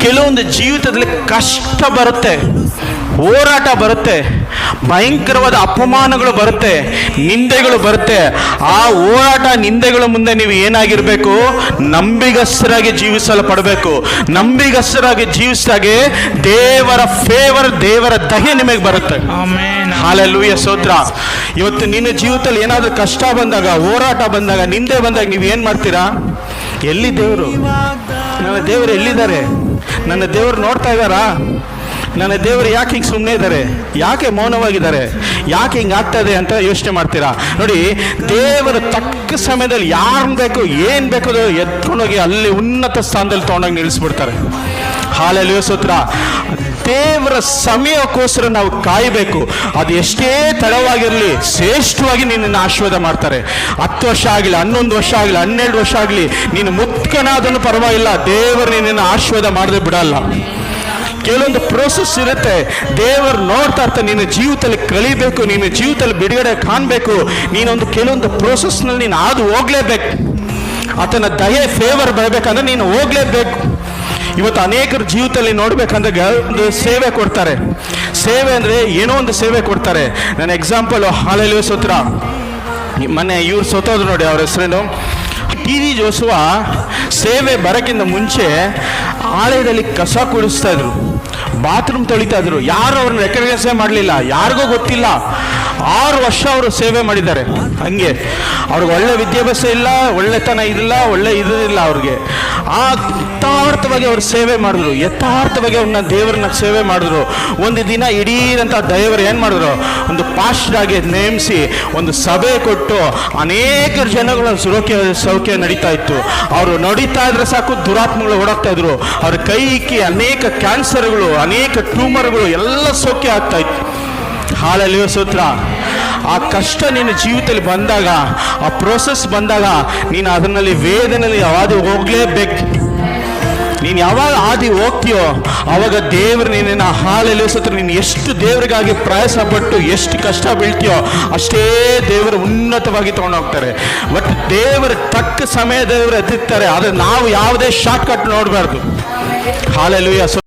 ಕೆಲವೊಂದು ಜೀವಿತದಲ್ಲಿ ಕಷ್ಟ ಬರುತ್ತೆ, ಹೋರಾಟ ಬರುತ್ತೆ, ಭಯಂಕರವಾದ ಅಪಮಾನಗಳು ಬರುತ್ತೆ, ನಿಂದೆಗಳು ಬರುತ್ತೆ. ಆ ಹೋರಾಟ ನಿಂದೆಗಳ ಮುಂದೆ ನೀವು ಏನಾಗಿರ್ಬೇಕು? ನಂಬಿಗಸ್ತರಾಗಿ ಜೀವಿಸಲು ಪಡಬೇಕು. ನಂಬಿಗಸ್ತರಾಗಿ ಜೀವಿಸಿದಾಗೆ ದೇವರ ಫೇವರ್, ದೇವರ ದಯೆ ನಿಮಗೆ ಬರುತ್ತೆ. ಹಲ್ಲೆಲೂಯಾ, ಸ್ತೋತ್ರ. ಇವತ್ತು ನಿನ್ನ ಜೀವಿತದಲ್ಲಿ ಏನಾದರೂ ಕಷ್ಟ ಬಂದಾಗ, ಹೋರಾಟ ಬಂದಾಗ, ನಿಂದೆ ಬಂದಾಗ ನೀವು ಏನು ಮಾಡ್ತೀರಾ? ಎಲ್ಲಿ ದೇವರು? ನನ್ನ ದೇವರು ಎಲ್ಲಿದ್ದಾರೆ? ನನ್ನ ದೇವರು ನೋಡ್ತಾ ಇದ್ದಾರಾ? ನನ್ನ ದೇವರು ಯಾಕೆ ಹಿಂಗೆ ಸುಮ್ಮನೆ ಇದ್ದಾರೆ? ಯಾಕೆ ಮೌನವಾಗಿದ್ದಾರೆ? ಯಾಕೆ ಹಿಂಗೆ ಆಗ್ತದೆ ಅಂತ ಯೋಚನೆ ಮಾಡ್ತೀರಾ? ನೋಡಿ, ದೇವರು ತಕ್ಕ ಸಮಯದಲ್ಲಿ ಯಾರನ್ನು ಬೇಕು, ಏನು ಬೇಕೋ ಎತ್ಕೊಂಡೋಗಿ ಅಲ್ಲಿ ಉನ್ನತ ಸ್ಥಾನದಲ್ಲಿ ತೊಗೊಂಡೋಗಿ ನಿಲ್ಲಿಸ್ಬಿಡ್ತಾರೆ. ಹಲ್ಲೆಲೂಯಾ, ಸ್ತೋತ್ರ. ದೇವರ ಸಮಯಕ್ಕೋಸ್ಕರ ನಾವು ಕಾಯಬೇಕು. ಅದು ಎಷ್ಟೇ ತಡವಾಗಿರಲಿ ಶ್ರೇಷ್ಠವಾಗಿ ನಿನ್ನನ್ನು ಆಶೀರ್ವಾದ ಮಾಡ್ತಾರೆ. 10 ವರ್ಷ ಆಗಲಿ, 11 ವರ್ಷ ಆಗಲಿ, 12 ವರ್ಷ ಆಗಲಿ, ನೀನು ಮುತ್ಕನಾದನ್ನು ಪರವಾಗಿಲ್ಲ, ದೇವರು ನಿನ್ನನ್ನು ಆಶೀರ್ವಾದ ಮಾಡದೆ ಬಿಡಲ್ಲ. ಕೆಲವೊಂದು ಪ್ರೋಸೆಸ್ ಇರುತ್ತೆ, ದೇವರು ನೋಡ್ತಾ ಇರ್ತಾರೆ. ನಿನ್ನ ಜೀವಿತದಲ್ಲಿ ಕಲಿಬೇಕು, ನಿನ್ನ ಜೀವಿತದಲ್ಲಿ ಬಿಡುಗಡೆ ಕಾಣಬೇಕು, ನೀನೊಂದು ಕೆಲವೊಂದು ಪ್ರೋಸೆಸ್ನಲ್ಲಿ ನೀನು ಹಾದು ಹೋಗ್ಲೇಬೇಕು. ಆತನ ದಯೆ ಫೇವರ್ ಬರಬೇಕಂದ್ರೆ ನೀನು ಹೋಗ್ಲೇಬೇಕು. ಇವತ್ತು ಅನೇಕರ ಜೀವಿತದಲ್ಲಿ ನೋಡ್ಬೇಕಂದ್ರೆ ಒಂದು ಸೇವೆ ಕೊಡ್ತಾರೆ. ಸೇವೆ ಅಂದರೆ ಏನೋ ಒಂದು ಸೇವೆ ಕೊಡ್ತಾರೆ. ನನ್ನ ಎಕ್ಸಾಂಪಲ್ ಹಲ್ಲೆಲೂಯಾ, ಸ್ತೋತ್ರ. ಮೊನ್ನೆ ಇವ್ರು ಸೋತೋದ್ರು ನೋಡಿ, ಅವ್ರ ಹೆಸರೇನು? ಟಿ.ವಿ. ಜೋಸುವ ಸೇವೆ ಬರೋಕ್ಕಿಂತ ಮುಂಚೆ ಆಲಯದಲ್ಲಿ ಕಸ ಕುಡಿಸ್ತಾ ಇದ್ರು, ಬಾತ್ರೂಮ್ ತೊಳಿತಾ ಇದ್ರು. ಯಾರು ಅವ್ರನ್ನ ರೆಕಗ್ನೈಸೇ ಮಾಡಲಿಲ್ಲ, ಯಾರಿಗೂ ಗೊತ್ತಿಲ್ಲ. 6 ವರ್ಷ ಅವರು ಸೇವೆ ಮಾಡಿದ್ದಾರೆ. ಹಂಗೆ ಅವ್ರಿಗೆ ಒಳ್ಳೆ ವಿದ್ಯಾಭ್ಯಾಸ ಇಲ್ಲ, ಒಳ್ಳೆತನ ಇರಲಿಲ್ಲ, ಒಳ್ಳೆ ಇದಿಲ್ಲ ಅವ್ರಿಗೆ. ಯಥಾರ್ಥವಾಗಿ ಅವ್ರು ಸೇವೆ ಮಾಡಿದ್ರು, ಯಥಾರ್ಥವಾಗಿ ಅವ್ರನ್ನ ದೇವರನ್ನ ಸೇವೆ ಮಾಡಿದ್ರು. ಒಂದು ದಿನ ಇಡೀರಂಥ ದೇವರು ಏನು ಮಾಡಿದ್ರು? ಒಂದು ಪಾಸ್ಟರ್ ಆಗಿ ನೇಮಿಸಿ ಒಂದು ಸಭೆ ಕೊಟ್ಟು ಅನೇಕ ಜನಗಳ ಸೌಖ್ಯ ನಡೀತಾ ಇತ್ತು. ಅವರು ನಡೀತಾ ಇದ್ರೆ ಸಾಕು, ದುರಾತ್ಮಗಳು ಓಡಾಗ್ತಾ ಇದ್ರು. ಅವ್ರ ಕೈಗೆ ಅನೇಕ ಕ್ಯಾನ್ಸರ್ಗಳು, ಅನೇಕ ಟ್ಯೂಮರ್ಗಳು ಎಲ್ಲ ಸೌಖ್ಯ ಆಗ್ತಾ ಇತ್ತು. ಹಲ್ಲೆಲೂಯಾ, ಸ್ತೋತ್ರ. ಆ ಕಷ್ಟ ನಿನ್ನ ಜೀವಿತದಲ್ಲಿ ಬಂದಾಗ, ಆ ಪ್ರೋಸೆಸ್ ಬಂದಾಗ, ನೀನು ಅದರಲ್ಲಿ ವೇದನೆಯಲ್ಲಿ ಹಾದಿ ಹೋಗಲೇಬೇಕು. ನೀನು ಯಾವಾಗ ಹಾದಿ ಹೋಗ್ತೀಯೋ ಆವಾಗ ದೇವರು ನಿನ್ನ ಹಲ್ಲೆಲೂಯಾ, ಸ್ತೋತ್ರ. ನೀನು ಎಷ್ಟು ದೇವರಿಗಾಗಿ ಪ್ರಯಾಸ ಪಟ್ಟು ಎಷ್ಟು ಕಷ್ಟ ಬೀಳ್ತೀಯೋ ಅಷ್ಟೇ ದೇವರು ಉನ್ನತವಾಗಿ ತೊಗೊಂಡೋಗ್ತಾರೆ. ಬಟ್ ದೇವರು ತಕ್ಕ ಸಮಯ ದೇವರು ಎತ್ತಿರ್ತಾರೆ. ಆದರೆ ನಾವು ಯಾವುದೇ ಶಾರ್ಟ್ ಕಟ್ ನೋಡಬಾರ್ದು. ಹಲ್ಲೆಲೂಯಾ.